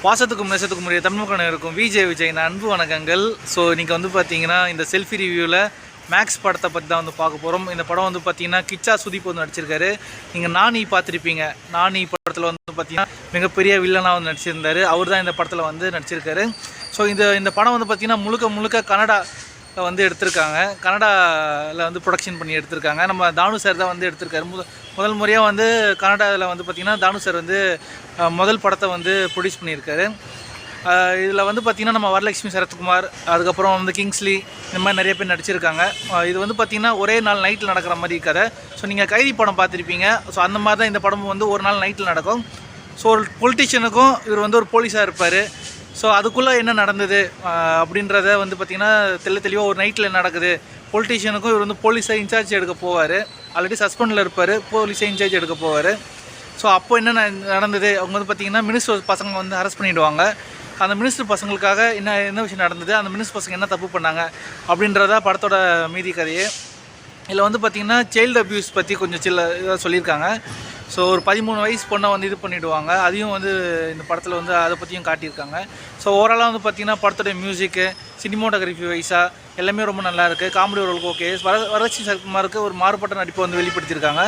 பாசத்துக்கும் நேசத்துக்கும் உரிய தமிழ் மக்களுக்கும் விஜய் அன்பு வணக்கங்கள். ஸோ நீங்கள் வந்து பார்த்தீங்கன்னா இந்த செல்ஃபி ரிவ்யூவில் மேக்ஸ் படத்தை பற்றி தான் வந்து பார்க்க போகிறோம். இந்த படம் வந்து பார்த்தீங்கன்னா கிச்சா சுதீப் வந்து நடிச்சிருக்காரு. நீங்கள் நானி பார்த்துருப்பீங்க. நானி படத்தில் வந்து பார்த்தீங்கன்னா மிகப்பெரிய வில்லனாக வந்து நடிச்சிருந்தார். அவர் தான் இந்த படத்தில் வந்து நடிச்சிருக்காரு. ஸோ இந்த படம் வந்து பார்த்தீங்கன்னா முழுக்க கன்னடா வந்து எடுத்திருக்காங்க. கன்னடாவில் வந்து ப்ரொடக்ஷன் பண்ணி எடுத்திருக்காங்க. நம்ம தானு சார் தான் வந்து எடுத்திருக்காரு. முதல் முறையாக வந்து கன்னடாவில் வந்து பார்த்திங்கன்னா தானு சார் வந்து முதல் படத்தை வந்து ப்ரொடியூஸ் பண்ணியிருக்காரு. இதில் வந்து பார்த்திங்கன்னா நம்ம வரலட்சுமி சரத்குமார், அதுக்கப்புறம் வந்து கிங்ஸ்லி, இந்த மாதிரி நிறைய பேர் நடிச்சிருக்காங்க. இது வந்து பார்த்திங்கன்னா ஒரே நாள் நைட்டில் நடக்கிற மாதிரி கதை. ஸோ நீங்கள் கைதி படம் பார்த்துருப்பீங்க. ஸோ அந்த மாதிரி தான் இந்த படமும் வந்து ஒரு நாள் நைட்டில் நடக்கும். ஸோ ஒரு பொலிட்டிஷியனுக்கும் இவர் வந்து ஒரு போலீஸாக இருப்பார். ஸோ அதுக்குள்ளே என்ன நடந்தது அப்படின்றத வந்து பார்த்திங்கன்னா தெளிவாக ஒரு நைட்டில் நடக்குது. பொலிட்டிஷியனுக்கும் இவர் வந்து போலீஸை இன்சார்ஜ் எடுக்க போவார். ஆல்ரெடி சஸ்பெண்டில் இருப்பார், போலீஸை இன்சார்ஜ் எடுக்க போவார். ஸோ அப்போ என்ன நடந்தது, அவங்க வந்து பார்த்திங்கன்னா மினிஸ்டர் பசங்க வந்து அரெஸ்ட் பண்ணிவிடுவாங்க. அந்த மினிஸ்டர் பசங்களுக்காக என்ன விஷயம் நடந்தது, அந்த மினிஸ்டர் பசங்க என்ன தப்பு பண்ணாங்க அப்படின்றத படத்தோட மீதி கதையே. இதில் வந்து பார்த்திங்கன்னா சைல்டு அப்யூஸ் பற்றி கொஞ்சம் இதாக சொல்லியிருக்காங்க. ஸோ ஒரு 13 வயசு பொண்ணை வந்து இது பண்ணிவிடுவாங்க. அதையும் வந்து இந்த படத்தில் வந்து அதை பற்றியும் காட்டியிருக்காங்க. ஸோ ஓவராலாக வந்து பார்த்திங்கன்னா படத்தோடைய மியூசிக்கு, சினிமோட்டோகிராஃபி வைஸாக எல்லாமே ரொம்ப நல்லா இருக்குது. காமெடி ரோலுக்கு ஓகே. வரலட்சுமி சரத்குமாருக்கு ஒரு மாறுபட்ட நடிப்பை வந்து வெளிப்படுத்தியிருக்காங்க.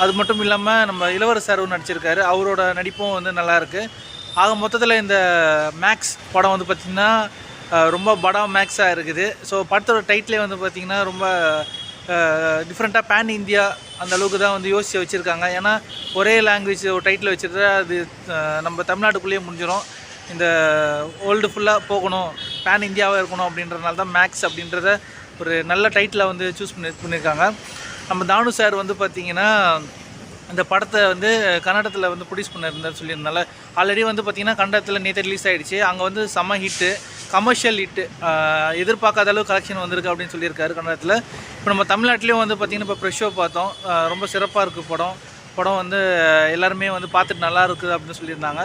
அது மட்டும் இல்லாமல் நம்ம இளவரசரும் நடிச்சிருக்காரு. அவரோட நடிப்பும் வந்து நல்லாயிருக்கு. ஆக மொத்தத்தில் இந்த மேக்ஸ் படம் வந்து பார்த்திங்கன்னா ரொம்ப படம் மேக்ஸாக இருக்குது. ஸோ படத்தோட டைட்டிலே வந்து பார்த்திங்கன்னா ரொம்ப டிஃப்ரெண்ட்டாக பேன் இந்தியா அந்த அளவுக்கு தான் வந்து யோசித்து வச்சுருக்காங்க. ஏன்னா ஒரே லாங்குவேஜ் ஒரு டைட்டில் வச்சுருந்தா அது நம்ம தமிழ்நாட்டுக்குள்ளேயே முடிஞ்சிடும். இந்த வேர்ல்டு ஃபுல்லாக போகணும், பேன் இந்தியாவாக இருக்கணும் அப்படின்றதுனால தான் மேக்ஸ் அப்படின்றத ஒரு நல்ல டைட்டில் வந்து சூஸ் பண்ணியிருக்காங்க. நம்ம தானு சார் வந்து பார்த்திங்கன்னா இந்த படத்தை வந்து கன்னடத்தில் வந்து ப்ரொடியூஸ் பண்ணியிருந்தார் சொல்லியிருந்தால. ஆல்ரெடி வந்து பார்த்திங்கன்னா கன்னடத்தில் நேற்று ரிலீஸ் ஆகிடுச்சு. அங்கே வந்து செம்ம ஹிட்டு, கமர்ஷியல் ஹிட்டு, எதிர்பார்க்காத அளவு கலெக்ஷன் வந்திருக்கு அப்படின்னு சொல்லியிருக்காரு கன்னடத்தில். இப்போ நம்ம தமிழ்நாட்டிலையும் வந்து பார்த்திங்கன்னா இப்போ ப்ரெஷ் ஷோ பார்த்தோம். ரொம்ப சிறப்பாக இருக்குது படம் வந்து எல்லாருமே வந்து பார்த்துட்டு நல்லா இருக்குது அப்படின்னு சொல்லியிருந்தாங்க.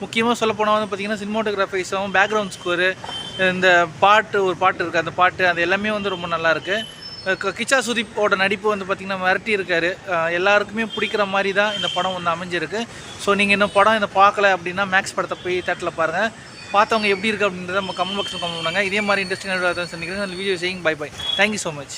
முக்கியமாக சொல்லப்போனால் வந்து பார்த்திங்கன்னா சினிமோட்டோகிராஃபிஸும் பேக்ரவுண்ட் ஸ்கோரு, இந்த ஒரு பாட்டு இருக்குது, அந்த பாட்டு அது எல்லாமே வந்து ரொம்ப நல்லாயிருக்கு. கிச்சா சுதீப்போட நடிப்பு வந்து பார்த்திங்கன்னா மிரட்டி இருக்கார். எல்லாருக்குமே பிடிக்கிற மாதிரி தான் இந்த படம் வந்து அமைஞ்சிருக்கு. ஸோ நீங்கள் இந்த படம் பார்க்கல அப்படின்னா மேக்ஸ் படத்தை போய் தேட்டரில் பாருங்கள். பார்த்தவங்க எப்படி இருக்குது அப்படின்றத நம்ம கமெண்ட் பாக்ஸில் கமெண்ட் பண்ணுங்கள். இதே மாதிரி இன்ட்ரெஸ்டிங்காக சந்திக்கிறேன். வீடியோ செய்யுங்க. பை. Thank you so much.